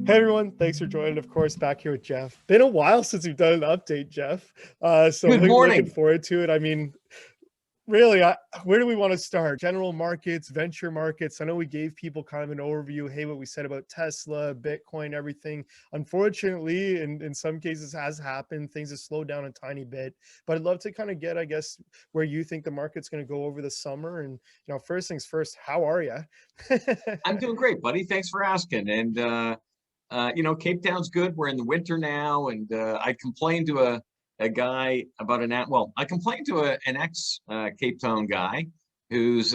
Hey everyone, thanks for joining. Of course, back here with Jeff. Been a while since we've done an update, Jeff. So Good looking morning. forward to it. I mean, really, where do we want to start? General markets, venture markets. I know we gave people kind of an overview. Hey, what we said about Tesla, Bitcoin, everything. Unfortunately, in some cases has happened. Things have slowed down a tiny bit. But I'd love to kind of get, I guess, where you think the market's going to go over the summer. And first things first, how are you? I'm doing great, buddy. Thanks for asking. And Cape Town's good. We're in the winter now, and I complained to a guy about I complained to an ex Cape Town guy who's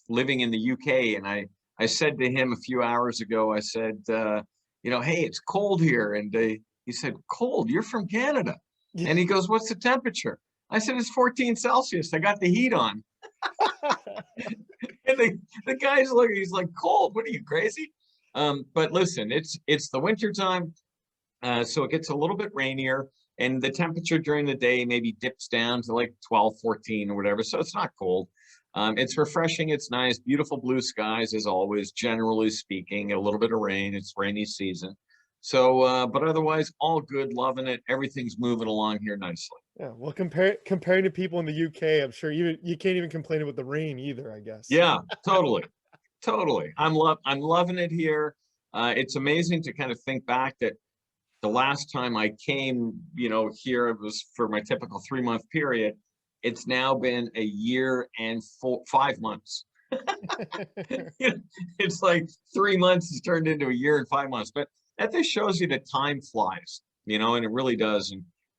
living in the UK, and I said to him a few hours ago, I said, hey, it's cold here, and he said, cold? You're from Canada? Yeah. And he goes, what's the temperature? I said, it's 14 Celsius. I got the heat on. And the guy's looking, he's like, cold, what are you, crazy? But listen, it's the winter time, so it gets a little bit rainier, and the temperature during the day maybe dips down to like 12, 14 or whatever, so it's not cold. It's refreshing, it's nice, beautiful blue skies as always, generally speaking, a little bit of rain, it's rainy season. So, but otherwise, all good, loving it. Everything's moving along here nicely. Yeah, well, comparing to people in the UK, I'm sure you can't even complain about the rain either, I guess. Yeah, totally. Totally. I'm loving it here. It's amazing to kind of think back that the last time I came, here it was for my typical 3-month period. It's now been a year and 5 months. It's like 3 months has turned into a year and 5 months. But that just shows you that time flies, and it really does.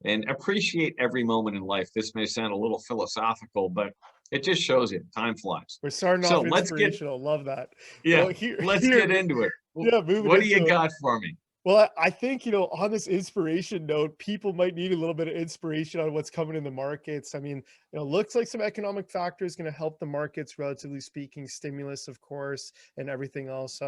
And appreciate every moment in life. This may sound a little philosophical, but it just shows you time flies. We're starting So off inspirational. Love that. Well, let's get into it. Yeah, moving What do you into it. got for me? Well, I think, on this inspiration note, people might need a little bit of inspiration on what's coming in the markets. I mean, looks like some economic factors going to help the markets, relatively speaking, stimulus, of course, and everything else.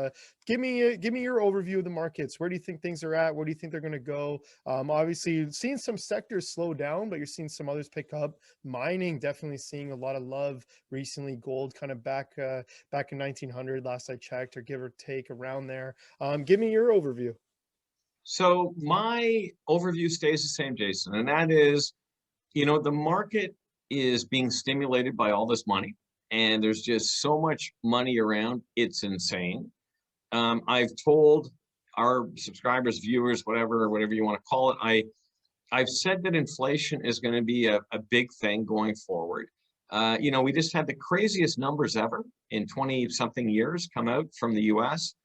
Give me your overview of the markets. Where do you think things are at? Where do you think they're going to go? Obviously, you've seen some sectors slow down, but you're seeing some others pick up. Mining, definitely seeing a lot of love recently. Gold kind of back in 1900, last I checked, or give or take around there. Give me your overview. So my overview stays the same, Jason, and that is, the market is being stimulated by all this money, and there's just so much money around. It's insane. I've told our subscribers, viewers, whatever you want to call it, I've said that inflation is going to be a big thing going forward. We just had the craziest numbers ever in 20 something years come out from the US.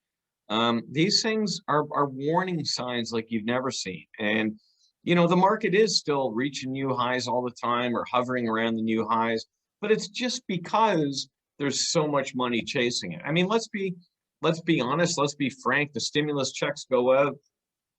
These things are warning signs like you've never seen. And, the market is still reaching new highs all the time or hovering around the new highs, but it's just because there's so much money chasing it. I mean, let's be honest, let's be frank. The stimulus checks go out.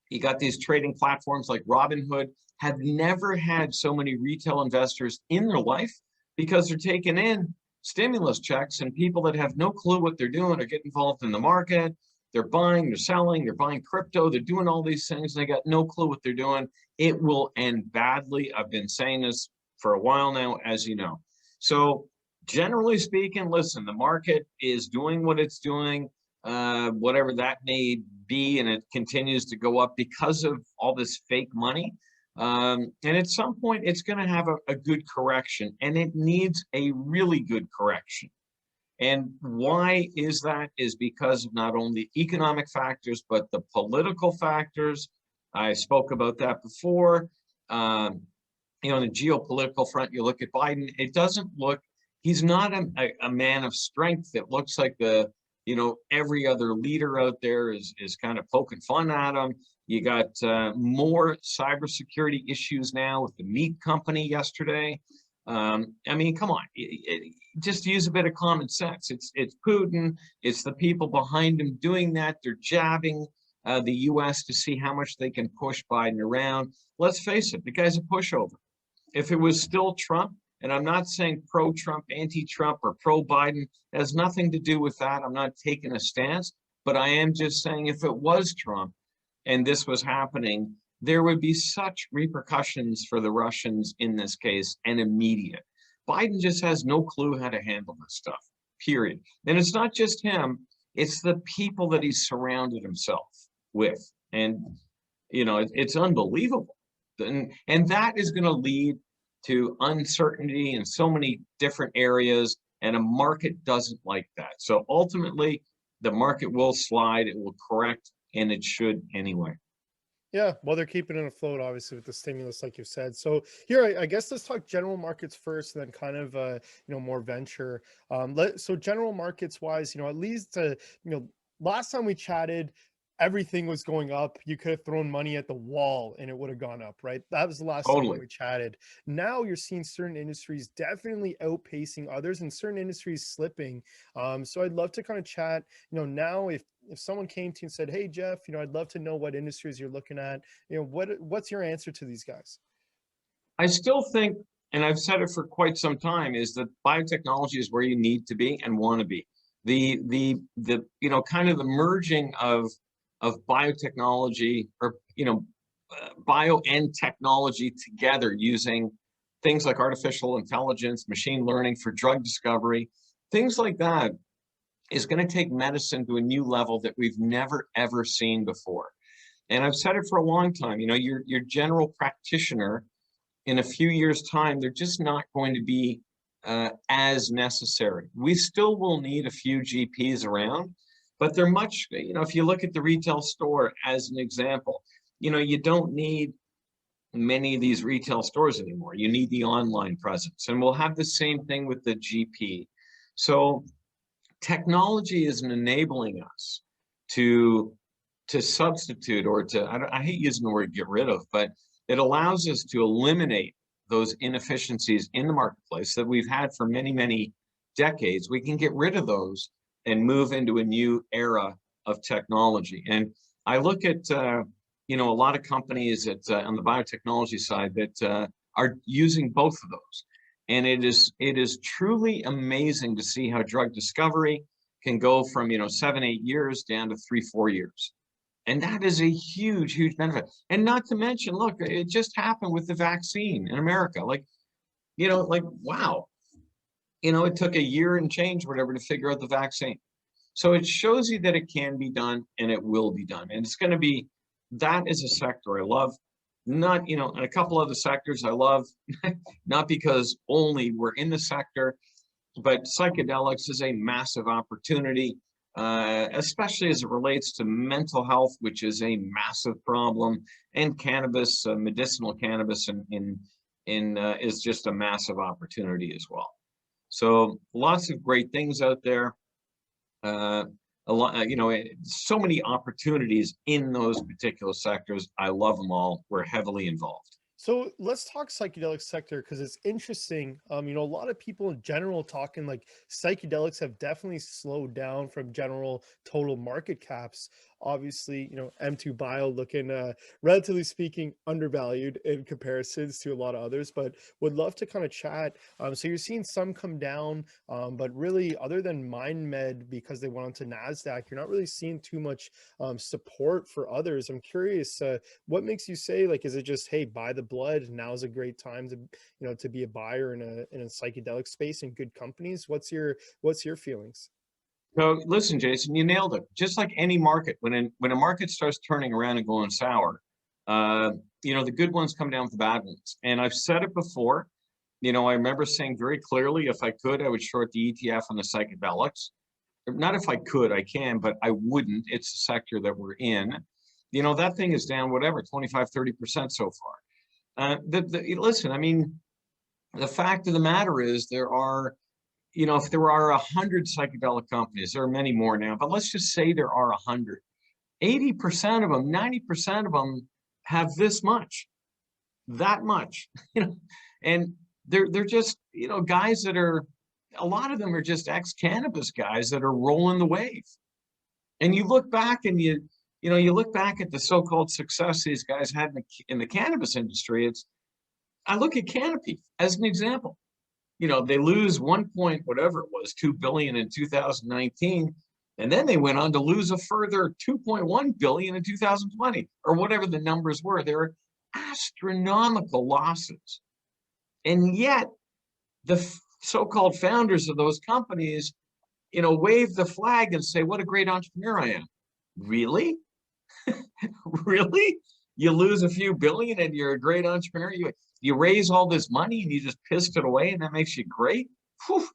You got these trading platforms like Robinhood have never had so many retail investors in their life because they're taking in stimulus checks, and people that have no clue what they're doing are getting involved in the market. They're buying, they're selling, they're buying crypto, they're doing all these things, and they got no clue what they're doing. It will end badly. I've been saying this for a while now, as you know. So generally speaking, listen, the market is doing what it's doing, whatever that may be, and it continues to go up because of all this fake money. And at some point, it's going to have a good correction, and it needs a really good correction. And why is that? Is because of not only economic factors, but the political factors. I spoke about that before. On the geopolitical front, you look at Biden, it doesn't look, he's not a man of strength. It looks like every other leader out there is kind of poking fun at him. You got more cybersecurity issues now with the meat company yesterday. I mean, come on, just use a bit of common sense. It's Putin, it's the people behind him doing that. They're jabbing the US to see how much they can push Biden around. Let's face it, the guy's a pushover. If it was still Trump, and I'm not saying pro-Trump, anti-Trump, or pro-Biden, it has nothing to do with that. I'm not taking a stance, but I am just saying if it was Trump and this was happening, there would be such repercussions for the Russians in this case, and immediate. Biden just has no clue how to handle this stuff, period. And it's not just him, it's the people that he's surrounded himself. with. And, it's unbelievable. And that is going to lead to uncertainty in so many different areas. And a market doesn't like that. So ultimately, the market will slide, it will correct, and it should anyway. Yeah, well, they're keeping it afloat, obviously, with the stimulus, like you said. So here, I guess let's talk general markets first, and then kind of, more venture. So general markets wise, at least, last time we chatted, everything was going up. You could have thrown money at the wall and it would have gone up, right? That was the last time Totally. we chatted. Now you're seeing certain industries definitely outpacing others and certain industries slipping. So I'd love to kind of chat, now if someone came to you and said, "Hey Jeff, I'd love to know what industries you're looking at," what's your answer to these guys? I still think, and I've said it for quite some time, is that biotechnology is where you need to be and want to be. The kind of the merging of biotechnology, or bio and technology together, using things like artificial intelligence, machine learning for drug discovery, things like that, is going to take medicine to a new level that we've never ever seen before. And I've said it for a long time. Your general practitioner in a few years' time, they're just not going to be as necessary. We still will need a few GPs around, but they're much, if you look at the retail store as an example, you don't need many of these retail stores anymore. You need the online presence. And we'll have the same thing with the GP. So technology is enabling us to substitute, or I hate using the word get rid of, but it allows us to eliminate those inefficiencies in the marketplace that we've had for many, many decades. We can get rid of those and move into a new era of technology. And I look at, a lot of companies on the biotechnology side that are using both of those. And it is truly amazing to see how drug discovery can go from, 7, 8 years down to 3, 4 years. And that is a huge, huge benefit. And not to mention, look, it just happened with the vaccine in America. Wow. It took a year and change, whatever, to figure out the vaccine. So it shows you that it can be done and it will be done. And it's going to be, that is a sector I love. Not, and a couple other sectors I love, not because only we're in the sector, but psychedelics is a massive opportunity. Especially as it relates to mental health, which is a massive problem, and cannabis, medicinal cannabis, is just a massive opportunity as well. So lots of great things out there. A lot, so many opportunities in those particular sectors. I love them all. We're heavily involved. So let's talk psychedelic sector because it's interesting. A lot of people in general talking like psychedelics have definitely slowed down from general total market caps. Obviously, M2 Bio looking, relatively speaking, undervalued in comparisons to a lot of others, but would love to kind of chat. So you're seeing some come down, but really, other than MindMed, because they went onto NASDAQ, you're not really seeing too much support for others. I'm curious, what makes you say, like, is it just, hey, buy the blood, now's a great time to be a buyer in a psychedelic space and good companies? What's your feelings? So listen, Jason, you nailed it. Just like any market, when a market starts turning around and going sour, the good ones come down with the bad ones. And I've said it before. I remember saying very clearly, if I could, I would short the ETF on the psychedelics. Not if I could, I can, but I wouldn't. It's the sector that we're in. That thing is down, whatever, 25, 30% so far. Listen, I mean, the fact of the matter is there are, if there are 100 psychedelic companies, there are many more now, but let's just say there are 100. 80% of them, 90% of them have this much, that much, and they're just, guys that are, a lot of them are just ex-cannabis guys that are rolling the wave. And you look back and you look back at the so-called success these guys had in the cannabis industry. I look at Canopy as an example. They lose 1 point, whatever it was, 2 billion in 2019. And then they went on to lose a further 2.1 billion in 2020, or whatever the numbers were. They're astronomical losses. And yet the so-called founders of those companies, wave the flag and say, what a great entrepreneur I am. Really? Really? You lose a few billion and you're a great entrepreneur? You raise all this money and you just pissed it away and that makes you great? Whew.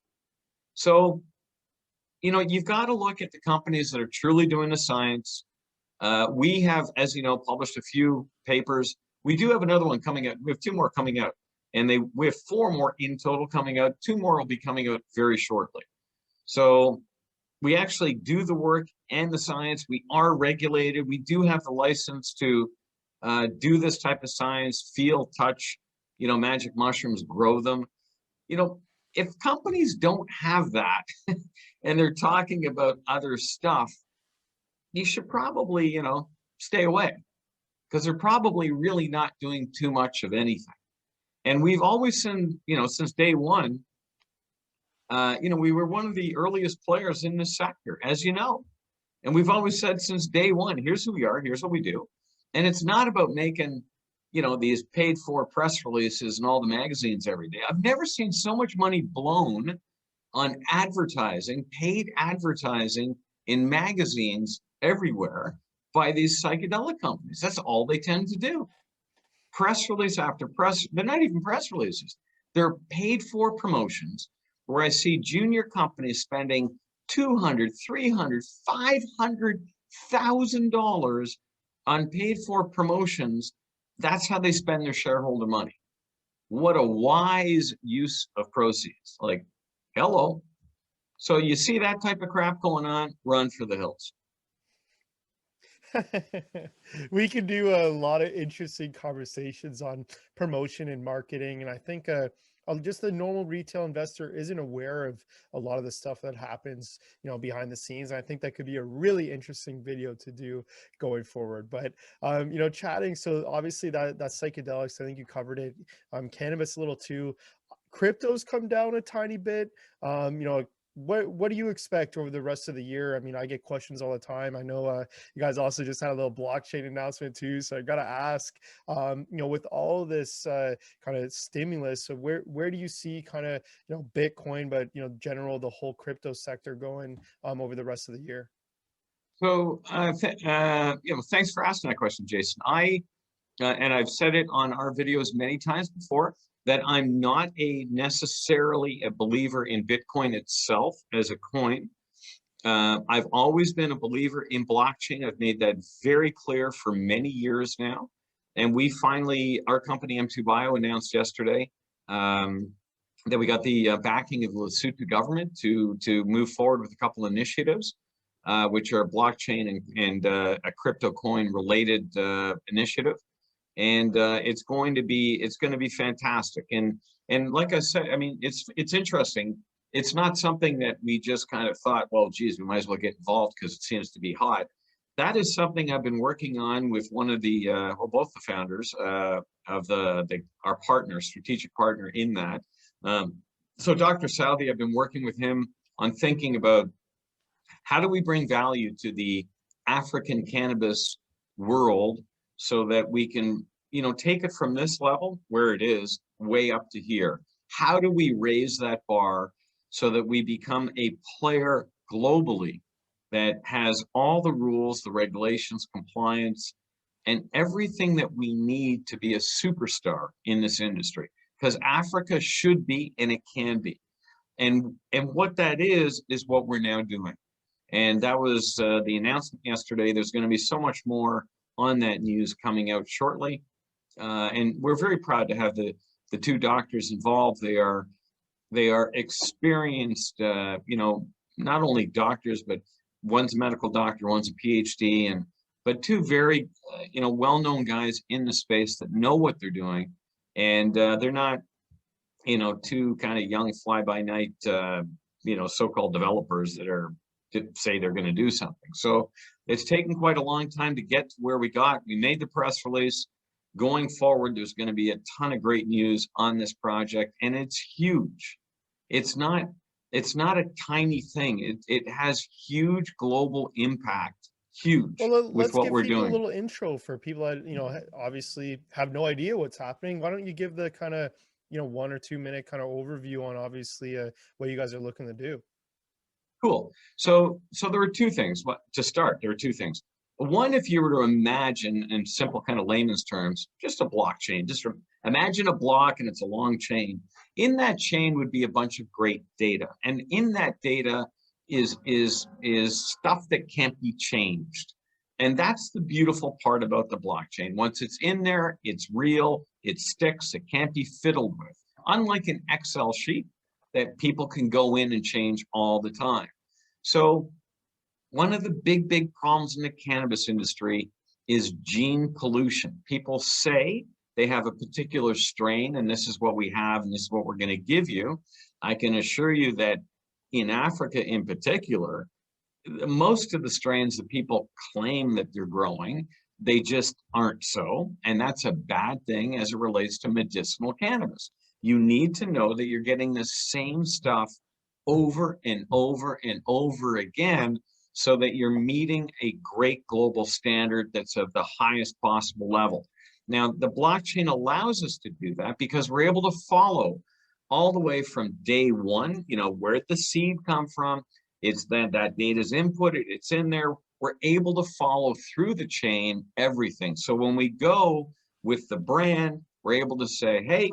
So, you've got to look at the companies that are truly doing the science. We have, as you know, published a few papers. We do have another one coming out. We have two more coming out, and we have four more in total coming out. Two more will be coming out very shortly. So we actually do the work and the science. We are regulated. We do have the license to do this type of science, feel, touch, magic mushrooms, grow them. If companies don't have that and they're talking about other stuff, you should probably, stay away, because they're probably really not doing too much of anything. And we've always seen, since day one, we were one of the earliest players in this sector, as you know. And we've always said since day one, here's who we are, here's what we do. And it's not about making, these paid for press releases and all the magazines every day. I've never seen so much money blown on advertising, paid advertising in magazines everywhere by these psychedelic companies. That's all they tend to do. Press release after press, but not even press releases. They're paid for promotions where I see junior companies spending $200, $300, $500,000 on paid for promotions. That's how they spend their shareholder money. What a wise use of proceeds. Like, hello. So you see that type of crap going on, run for the hills. We can do a lot of interesting conversations on promotion and marketing. And I think just the normal retail investor isn't aware of a lot of the stuff that happens, behind the scenes. And I think that could be a really interesting video to do going forward. But, chatting. So obviously that psychedelics, I think you covered it. Cannabis a little too. Cryptos come down a tiny bit. What do you expect over the rest of the year? I mean, I get questions all the time. I know you guys also just had a little blockchain announcement too, so I got to ask, with all this kind of stimulus, so where do you see kind of Bitcoin, but general the whole crypto sector going over the rest of the year? So, thanks for asking that question, Jason. And I've said it on our videos many times before, that I'm not necessarily a believer in Bitcoin itself as a coin. I've always been a believer in blockchain. I've made that very clear for many years now. And our company M2 Bio announced yesterday that we got the backing of the Lesotho government to move forward with a couple initiatives, which are blockchain and a crypto coin related initiative. And it's going to be fantastic. And like I said, I mean, it's interesting. It's not something that we just kind of thought, well, geez, we might as well get involved because it seems to be hot. That is something I've been working on with one of the, both the founders of our partner, strategic partner in that. So Dr. Southey, I've been working with him on thinking about how do we bring value to the African cannabis world, so that we can, take it from this level where it is way up to here. How do we raise that bar so that we become a player globally that has all the rules, the regulations, compliance, and everything that we need to be a superstar in this industry? Because Africa should be, and it can be. And what that is what we're now doing. And that was the announcement yesterday. There's going to be so much more on that news coming out shortly. And we're very proud to have the two doctors involved. They are experienced, not only doctors, but one's a medical doctor, one's a PhD, but two very, well-known guys in the space that know what they're doing. And they're not, two kind of young fly-by-night, so-called developers that say they're going to do something. So it's taken quite a long time to get to where we got. We made the press release. Going forward, there's going to be a ton of great news on this project, and it's huge. It's not a tiny thing. It has huge global impact. Huge. Well, with let's what give we're people doing. a little intro for people that obviously have no idea what's happening. Why don't you give the kind of 1 or 2 minute kind of overview on obviously what you guys are looking to do? Cool. So there were two things. To start, there were two things. One, if you were to imagine in simple kind of layman's terms, just a blockchain, imagine a block and it's a long chain. In that chain would be a bunch of great data. And in that data is stuff that can't be changed. And that's the beautiful part about the blockchain. Once it's in there, it's real, it sticks, it can't be fiddled with. Unlike an Excel sheet that people can go in and change all the time. So one of the big problems in the cannabis industry is gene pollution. People say they have a particular strain and this is what we have and this is what we're going to give you. I can assure you that in Africa in particular, most of the strains that people claim that they're growing, they just aren't so. And that's a bad thing as it relates to medicinal cannabis. You need to know that you're getting the same stuff over and over and over again so that you're meeting a great global standard that's of the highest possible level. Now, the blockchain allows us to do that because we're able to follow all the way from day one, where did the seed come from? It's that data is inputted, it's in there. We're able to follow through the chain everything. So when we go with the brand, we're able to say, hey,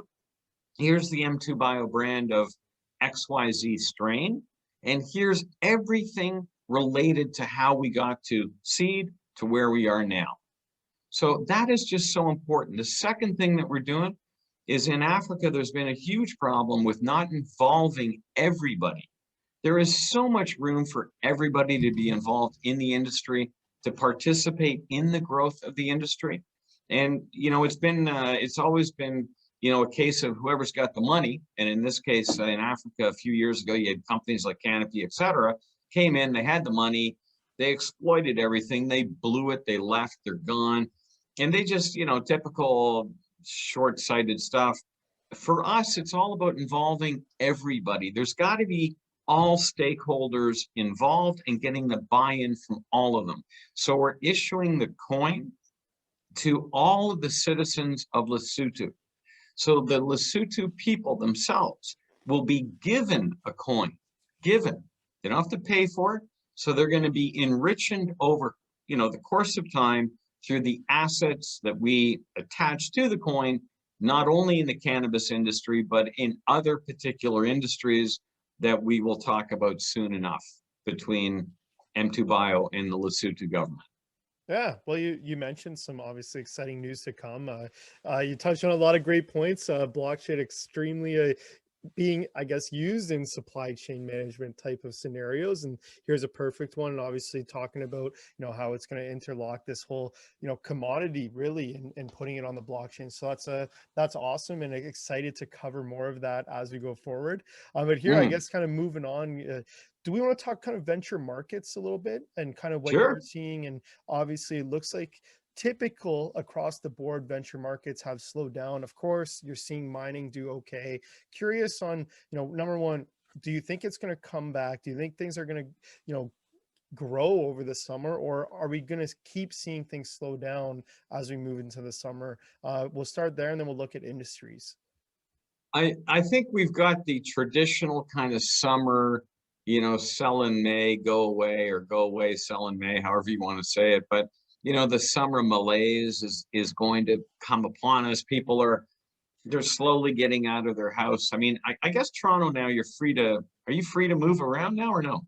here's the M2 Bio brand of XYZ strain, and here's everything related to how we got to seed to where we are now. So that is just so important. The second thing that we're doing is in Africa, there's been a huge problem with not involving everybody. There is so much room for everybody to be involved in the industry, to participate in the growth of the industry. And, it's always been, a case of whoever's got the money. And in this case, in Africa, a few years ago, you had companies like Canopy, et cetera, came in, they had the money, they exploited everything, they blew it, they left, they're gone. And they just, typical short-sighted stuff. For us, it's all about involving everybody. There's got to be all stakeholders involved and getting the buy-in from all of them. So we're issuing the coin to all of the citizens of Lesotho. So the Lesotho people themselves will be given a coin, given. They don't have to pay for it. So they're going to be enriched over, the course of time through the assets that we attach to the coin, not only in the cannabis industry, but in other particular industries that we will talk about soon enough between M2 Bio and the Lesotho government. Yeah, well, you mentioned some obviously exciting news to come. You touched on a lot of great points. Blockchain extremely being, I guess, used in supply chain management type of scenarios. And here's a perfect one. And obviously talking about, how it's going to interlock this whole, commodity really and putting it on the blockchain. So that's awesome. And excited to cover more of that as we go forward. But here, I guess, kind of moving on, do we want to talk kind of venture markets a little bit and kind of what Sure. you're seeing? And obviously it looks like typical across the board venture markets have slowed down. Of course, you're seeing mining do okay. Curious on, number one, do you think it's going to come back? Do you think things are going to, grow over the summer, or are we going to keep seeing things slow down as we move into the summer? We'll start there and then we'll look at industries. I think we've got the traditional kind of summer, sell in May, go away, or go away, sell in May, however you want to say it. But the summer malaise is going to come upon us. They're slowly getting out of their house. I mean, I guess Toronto now, are you free to move around now or no?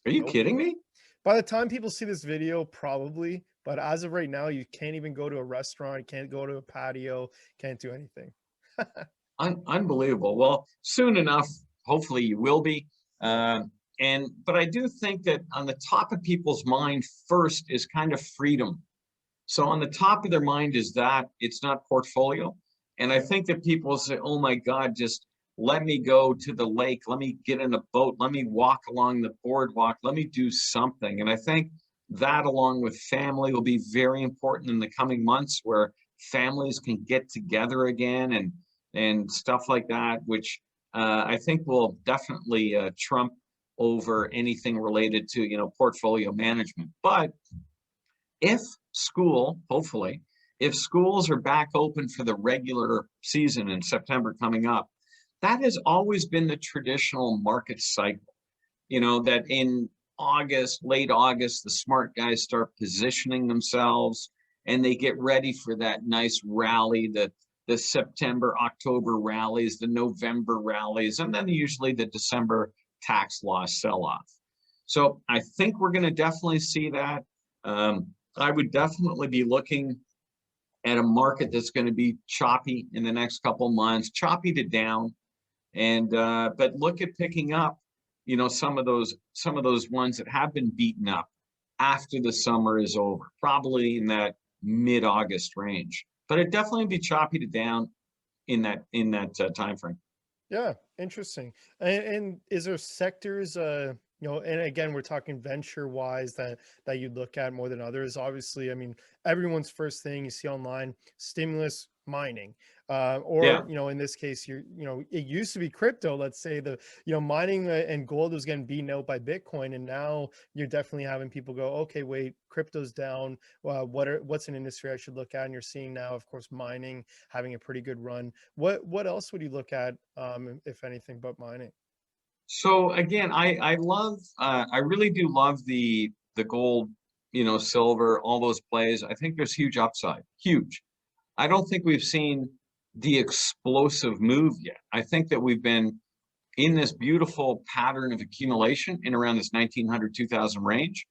Are you kidding me? By the time people see this video, probably, but as of right now, you can't even go to a restaurant, can't go to a patio, can't do anything. Unbelievable. Well, soon enough, hopefully you will be. But I do think that on the top of people's mind first is kind of freedom. So on the top of their mind is that it's not portfolio. And I think that people say, oh my God, just let me go to the lake. Let me get in a boat. Let me walk along the boardwalk. Let me do something. And I think that along with family will be very important in the coming months, where families can get together again and stuff like that, which I think will definitely trump over anything related to, portfolio management. But if hopefully, if schools are back open for the regular season in September coming up, that has always been the traditional market cycle, that in August, late August, the smart guys start positioning themselves and they get ready for that nice rally, the September, October rallies, the November rallies, and then usually the December tax loss sell-off. So I think we're going to definitely see that. I would definitely be looking at a market that's going to be choppy in the next couple months, choppy to down, and but look at picking up, some of those ones that have been beaten up after the summer is over, probably in that mid-August range. But it definitely be choppy to down in that time frame. Yeah, interesting. And is there sectors, and again, we're talking venture wise that you look at more than others. Obviously, I mean, everyone's first thing you see online, stimulus mining, or Yeah. in this case, it used to be crypto. Let's say mining and gold was getting beaten out by Bitcoin, and now you're definitely having people go, okay, wait, crypto's down. What's an industry I should look at? And you're seeing now, of course, mining having a pretty good run. What else would you look at, if anything, but mining? So again, I really do love the gold, silver, all those plays. I think there's huge upside, huge. I don't think we've seen the explosive move yet. I think that we've been in this beautiful pattern of accumulation in around this 1900, 2000 range.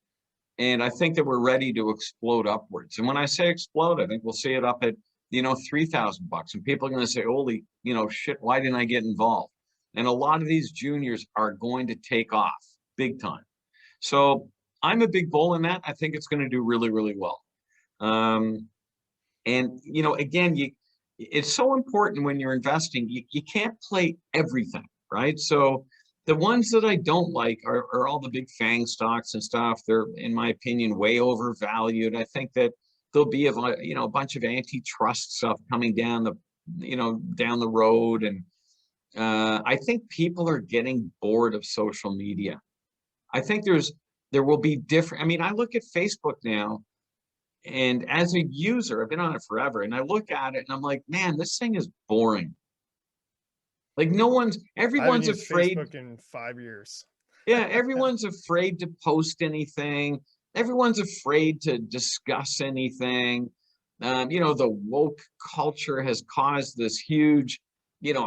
And I think that we're ready to explode upwards. And when I say explode, I think we'll see it up at, $3,000. And people are going to say, holy, shit, why didn't I get involved? And a lot of these juniors are going to take off big time. So I'm a big bull in that. I think it's going to do really, really well. And, again, it's so important when you're investing, you can't play everything, right? So the ones that I don't like are all the big FANG stocks and stuff. They're, in my opinion, way overvalued. I think that there'll be a bunch of antitrust stuff coming down the road. And I think people are getting bored of social media. I think there will be different. I mean, I look at Facebook now, and as a user, I've been on it forever, and I look at it and I'm like, man, this thing is boring. Like I haven't everyone's used afraid. Facebook in 5 years. Yeah, everyone's afraid to post anything. Everyone's afraid to discuss anything. The woke culture has caused this huge,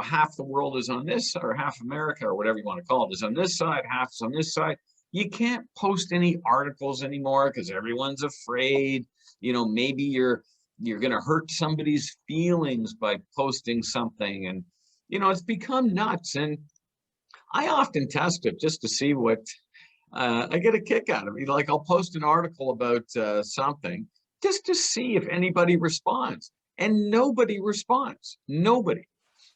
half the world is on this, or half America, or whatever you want to call it, is on this side, half is on this side. You can't post any articles anymore because everyone's afraid. Maybe you're going to hurt somebody's feelings by posting something, and it's become nuts. And I often test it just to see what I get a kick out of it. Like I'll post an article about something just to see if anybody responds, and nobody responds. Nobody.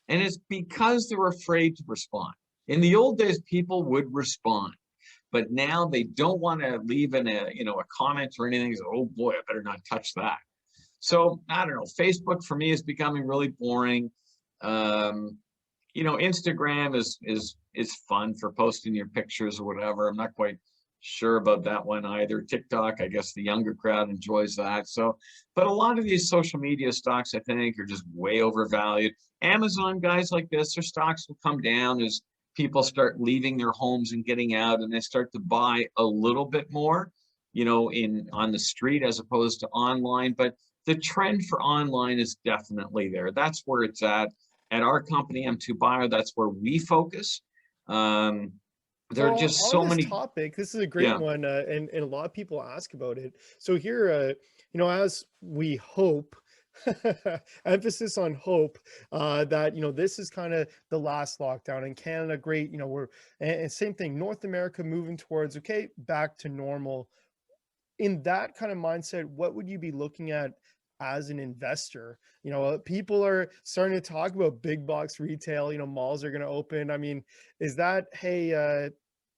And it's because they're afraid to respond. In the old days, people would respond, but now they don't want to leave in a comment or anything. So, oh boy, I better not touch that. So I don't know. Facebook for me is becoming really boring. Instagram is fun for posting your pictures or whatever. I'm not quite sure about that one either. TikTok, I guess the younger crowd enjoys that. So, but a lot of these social media stocks, I think, are just way overvalued. Amazon guys like this, their stocks will come down as people start leaving their homes and getting out, and they start to buy a little bit more, on the street as opposed to online. But the trend for online is definitely there. That's where it's at. At our company, M2 Bio, that's where we focus. There are So just on so this many. topic, this is a great Yeah. one, and a lot of people ask about it. So here, as we hope, emphasis on hope, that this is kind of the last lockdown in Canada. Great, we're and same thing, North America moving towards okay, back to normal. In that kind of mindset, what would you be looking at as an investor? People are starting to talk about big box retail, malls are going to open. I mean, is that, hey,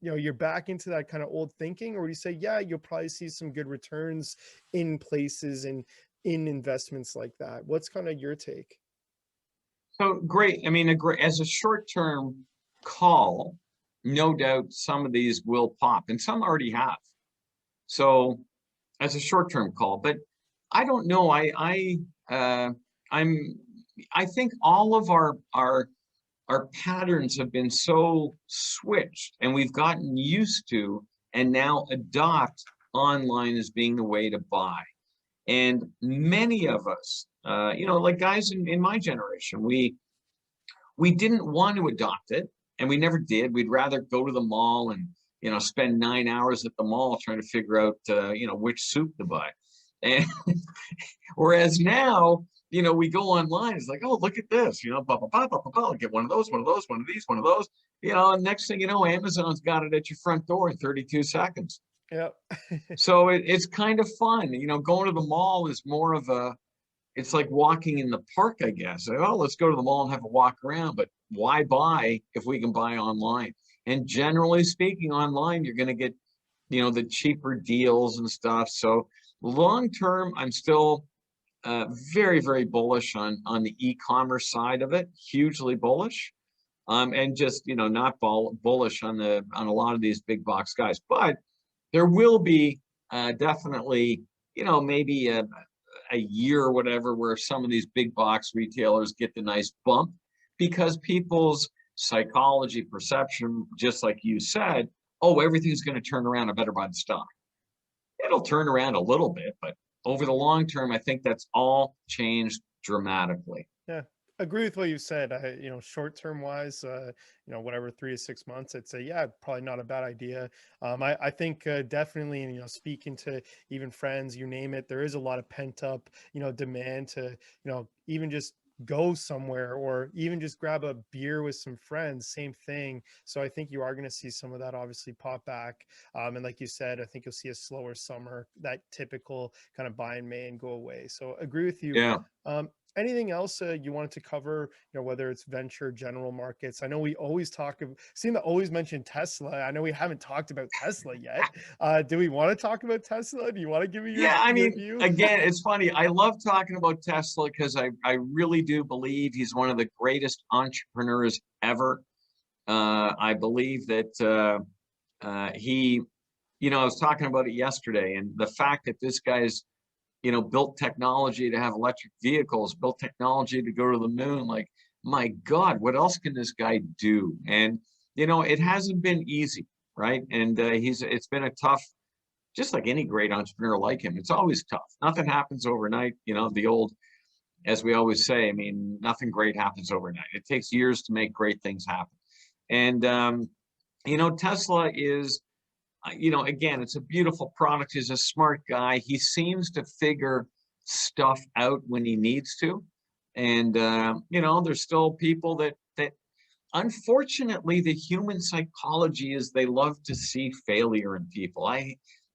you're back into that kind of old thinking, or do you say, yeah, you'll probably see some good returns in places and in investments like that? What's kind of your take? So great. I mean, as a short-term call, no doubt some of these will pop, and some already have. So as a short-term call, but I don't know. Uh, I'm I think all of our patterns have been so switched, and we've gotten used to and now adopt online as being the way to buy. And many of us, like guys in my generation, we didn't want to adopt it, and we never did. We'd rather go to the mall and spend 9 hours at the mall trying to figure out which soup to buy. And whereas now, we go online, it's like, oh, look at this, blah, blah, blah, blah, blah, blah. Get one of those, one of those, one of these, one of those, and next thing you know, Amazon's got it at your front door in 32 seconds. Yep. So it's kind of fun. Going to the mall is more of it's like walking in the park, I guess. Oh, let's go to the mall and have a walk around, but why buy if we can buy online? And generally speaking, online, you're going to get, the cheaper deals and stuff. So long term, I'm still very, very bullish on the e-commerce side of it, hugely bullish. And just, not bullish on a lot of these big box guys. But there will be definitely, maybe a year or whatever where some of these big box retailers get the nice bump, because people's psychology, perception, just like you said, oh, everything's going to turn around, I better buy the stock. It'll turn around a little bit, but over the long term, I think that's all changed dramatically. Yeah, agree with what you said. Short term wise, whatever, 3 to 6 months, I'd say, yeah, probably not a bad idea. I think definitely, speaking to even friends, you name it, there is a lot of pent up, demand to, even just go somewhere, or even just grab a beer with some friends, same thing. So I think you are going to see some of that obviously pop back. And like you said, I think you'll see a slower summer, that typical kind of buy in May and go away. So agree with you. Yeah. Anything else you wanted to cover, whether it's venture, general markets? I know we always seem to always mention Tesla. I know we haven't talked about Tesla yet. Do we want to talk about Tesla? Do you want to give me your view? Again, it's funny. I love talking about Tesla because I really do believe he's one of the greatest entrepreneurs ever. I believe that he, I was talking about it yesterday, and the fact that this guy's built technology to have electric vehicles, built technology to go to the moon. Like, my God, what else can this guy do? And, it hasn't been easy, right? And it's been a tough, just like any great entrepreneur like him, it's always tough. Nothing happens overnight. The old, as we always say, nothing great happens overnight. It takes years to make great things happen. And, Tesla is, again, it's a beautiful product. He's a smart guy. He seems to figure stuff out when he needs to. And, there's still people that unfortunately, the human psychology is they love to see failure in people.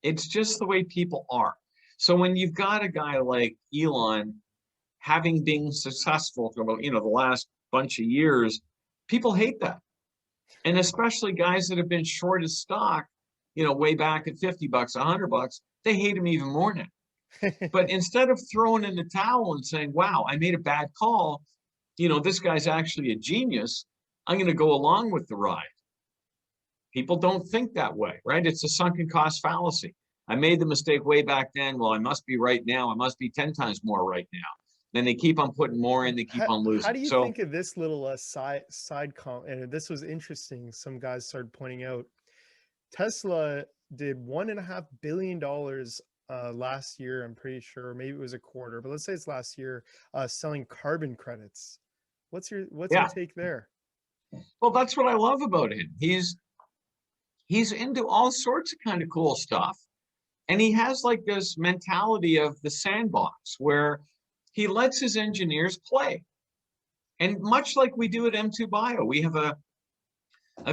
It's just the way people are. So when you've got a guy like Elon, having been successful for, the last bunch of years, people hate that. And especially guys that have been short of stock, way back at $50, $100, they hate him even more now. But instead of throwing in the towel and saying, wow, I made a bad call, this guy's actually a genius, I'm going to go along with the ride. People don't think that way, right? It's a sunken cost fallacy. I made the mistake way back then. Well, I must be right now. I must be 10 times more right now. Then they keep on putting more in, they keep on losing. How do you think of this little side and this was interesting. Some guys started pointing out Tesla did $1.5 billion last year. I'm pretty sure, maybe it was a quarter, but let's say it's last year, selling carbon credits. What's your take there? Well, that's what I love about him. He's into all sorts of kind of cool stuff. And he has like this mentality of the sandbox where he lets his engineers play. And much like we do at M2 Bio, we have a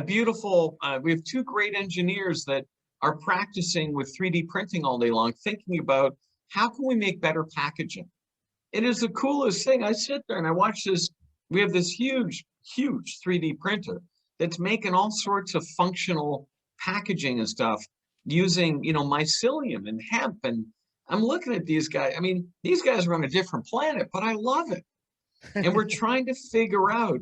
beautiful, we have two great engineers that are practicing with 3D printing all day long, thinking about how can we make better packaging. It is the coolest thing. I sit there and I watch this. We have this huge 3D printer that's making all sorts of functional packaging and stuff using, mycelium and hemp. And I'm looking at these guys. These guys are on a different planet, but I love it. And we're trying to figure out,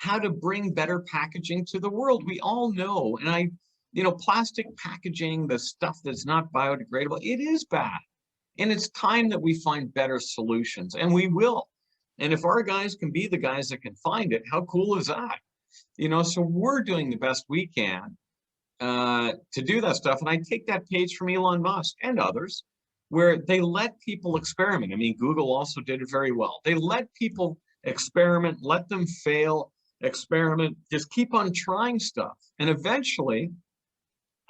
how to bring better packaging to the world. We all know, and plastic packaging, the stuff that's not biodegradable, it is bad. And it's time that we find better solutions, and we will. And if our guys can be the guys that can find it, how cool is that? So we're doing the best we can. to do that stuff. And I take that page from Elon Musk and others, where they let people experiment. I mean, Google also did it very well. They let people experiment, let them fail, experiment, just keep on trying stuff. And eventually,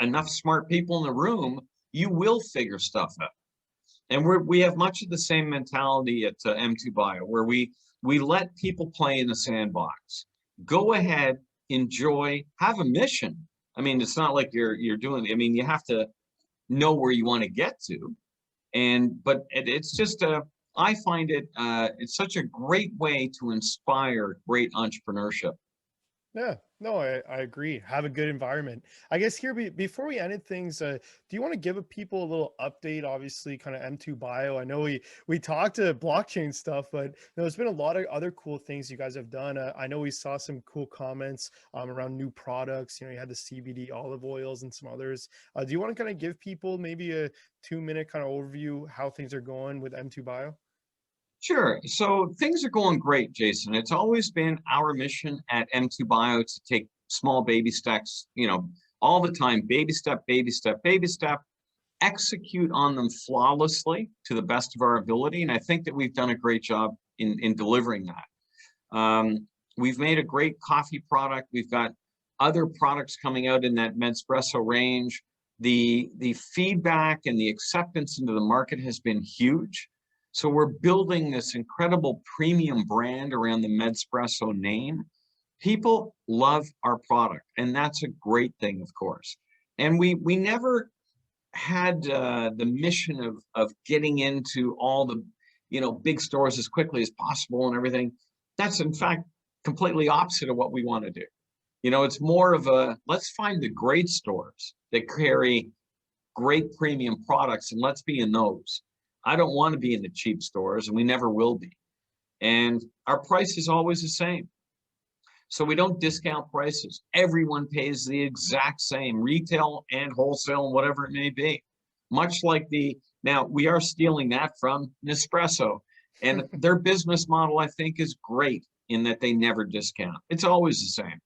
enough smart people in the room, you will figure stuff out. And we have much of the same mentality at M2 Bio, where we let people play in the sandbox. Go ahead, enjoy, have a mission. I mean, it's not like you're doing. I mean, you have to know where you want to get to, but it's just I find it's such a great way to inspire great entrepreneurship. Yeah, no, I agree. Have a good environment. I guess here, before we ended things, do you want to give people a little update? Obviously, kind of M2 Bio. I know we talked to blockchain stuff, but there's been a lot of other cool things you guys have done. I know we saw some cool comments around new products. You know, you had the CBD olive oils and some others. Do you want to kind of give people maybe a 2-minute kind of overview how things are going with M2 Bio? Sure. So things are going great, Jason. It's always been our mission at M2 Bio to take small baby steps, all the time, baby step, baby step, baby step, execute on them flawlessly to the best of our ability. And I think that we've done a great job in delivering that. We've made a great coffee product. We've got other products coming out in that Medspresso range. The feedback and the acceptance into the market has been huge. So we're building this incredible premium brand around the Medspresso name. People love our product, and that's a great thing, of course. And we never had the mission of getting into all the big stores as quickly as possible and everything. That's in fact completely opposite of what we want to do. It's more of let's find the great stores that carry great premium products, and let's be in those. I don't want to be in the cheap stores, and we never will be. And our price is always the same. So we don't discount prices. Everyone pays the exact same, retail and wholesale, and whatever it may be. Much like now we are stealing that from Nespresso. And their business model, I think, is great in that they never discount. It's always the same.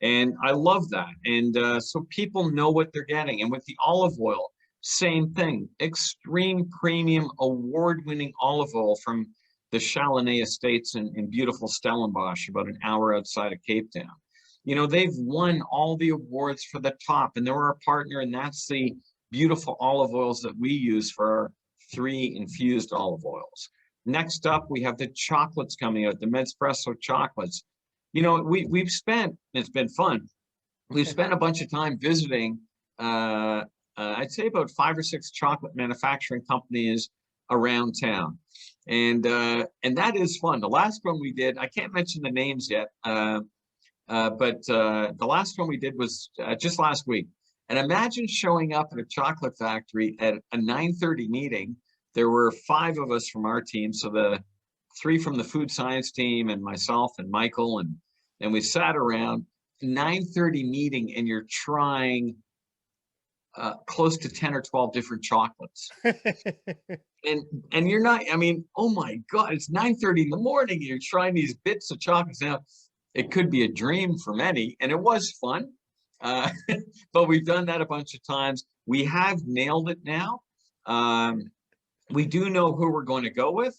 And I love that. And so people know what they're getting. And with the olive oil, same thing, extreme premium, award-winning olive oil from the Chalonnet Estates in beautiful Stellenbosch, about an hour outside of Cape Town. They've won all the awards for the top, and they're our partner, and that's the beautiful olive oils that we use for our 3 infused olive oils. Next up, we have the chocolates coming out, the Medspresso chocolates. We've spent, it's been fun, we've spent a bunch of time visiting I'd say about 5 or 6 chocolate manufacturing companies around town. And that is fun. The last one we did, I can't mention the names yet, but the last one we did was just last week. And imagine showing up at a chocolate factory at a 9:30 meeting. There were 5 of us from our team. So the 3 from the food science team and myself and Michael, and we sat around, 9:30 meeting, and you're trying close to 10 or 12 different chocolates. and you're not, I mean, oh my God, it's 9:30 in the morning. You're trying these bits of chocolates. Now, it could be a dream for many, and it was fun. But we've done that a bunch of times. We have nailed it now. We do know who we're going to go with.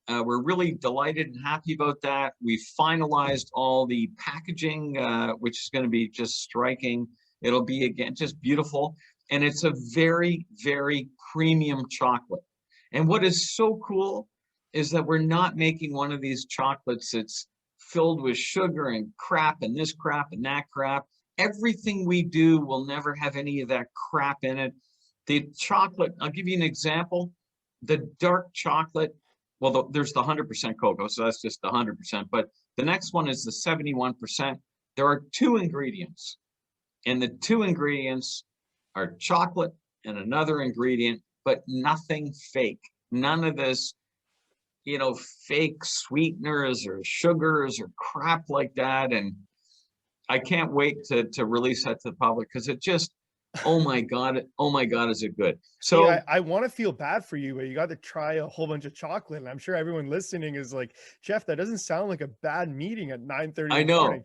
We're really delighted and happy about that. We've finalized all the packaging, which is going to be just striking. It'll be, again, just beautiful. And it's a very, very premium chocolate. And what is so cool is that we're not making one of these chocolates that's filled with sugar and crap and this crap and that crap. Everything we do will never have any of that crap in it. The chocolate, I'll give you an example. The dark chocolate, well, there's the 100% cocoa, so that's just the 100%. But the next one is the 71%. There are 2 ingredients. And the 2 ingredients are chocolate and another ingredient, but nothing fake. None of this, fake sweeteners or sugars or crap like that. And I can't wait to release that to the public, because it just, oh my God, is it good? So yeah, I want to feel bad for you, but you got to try a whole bunch of chocolate. And I'm sure everyone listening is like, Jeff, that doesn't sound like a bad meeting at 9:30 I in the know, morning.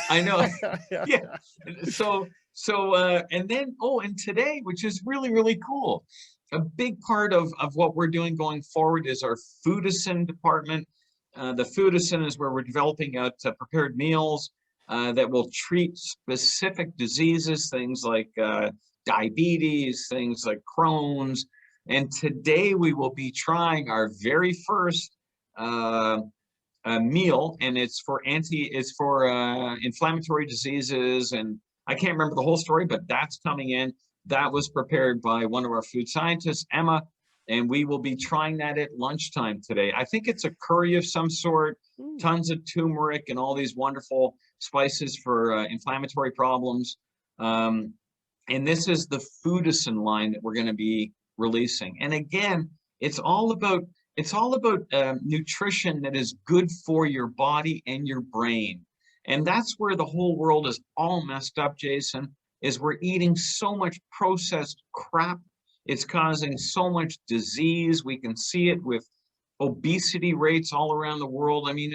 I know. Yeah. Yeah. So So, and then, oh, and today, which is really, really cool, a big part of what we're doing going forward is our foodison department. The foodison is where we're developing out prepared meals that will treat specific diseases, things like diabetes, things like Crohn's. And today we will be trying our very first meal, and it's for inflammatory diseases, and I can't remember the whole story, but that's coming in. That was prepared by one of our food scientists, Emma, and we will be trying that at lunchtime today. I think it's a curry of some sort, Mm. tons of turmeric and all these wonderful spices for inflammatory problems. And this is the foodison line that we're going to be releasing. And again, it's all about nutrition that is good for your body and your brain. And that's where the whole world is all messed up, Jason, is we're eating so much processed crap. It's causing so much disease. We can see it with obesity rates all around the world. I mean,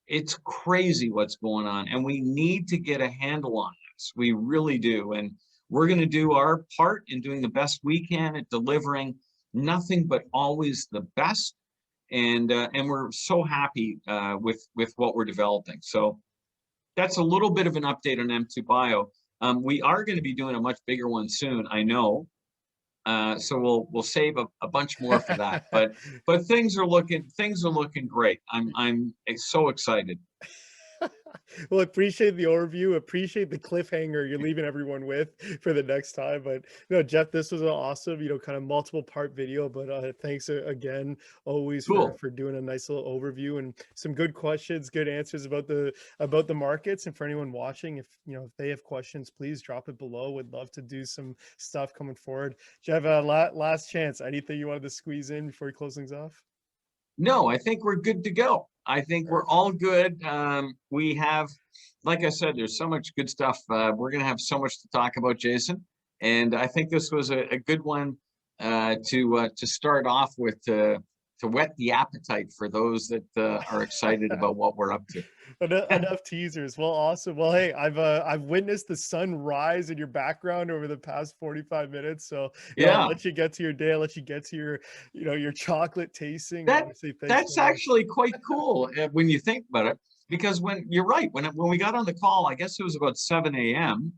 it's crazy what's going on, and we need to get a handle on this. We really do. And we're going to do our part in doing the best we can at delivering nothing but always the best. And we're so happy with what we're developing. So that's a little bit of an update on M2 Bio. We are going to be doing a much bigger one soon, I know. So we'll save a bunch more for that. But things are looking great. I'm so excited. Well, appreciate the overview, appreciate the cliffhanger you're leaving everyone with for the next time. But no, Jeff, this was an awesome, kind of multiple part video. But thanks again, always Cool. for doing a nice little overview and some good questions, good answers about the markets. And for anyone watching, if they have questions, please drop it below. Would love to do some stuff coming forward. Jeff, last chance. Anything you wanted to squeeze in before we close things off? No, I think we're good to go. I think we're all good. We have, like I said, there's so much good stuff. We're going to have so much to talk about, Jason. And I think this was a good one to start off with, to whet the appetite for those that are excited about what we're up to. Enough teasers. Well, awesome. Well, hey, I've witnessed the sun rise in your background over the past 45 minutes. So I'll Yeah, let you get to your day. I'll let you get to your, your chocolate tasting. that Honestly, thanks that's so much. actually quite cool when you think about it. Because when you're right, when we got on the call, I guess it was about 7 a.m.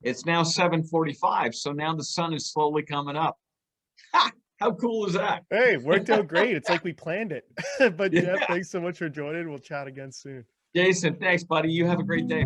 It's now 7:45, so now the sun is slowly coming up. Ha! How cool is that? Hey, worked out great. It's like we planned it. But Jeff, Yeah. thanks so much for joining. We'll chat again soon. Jason, thanks, buddy. You have a great day.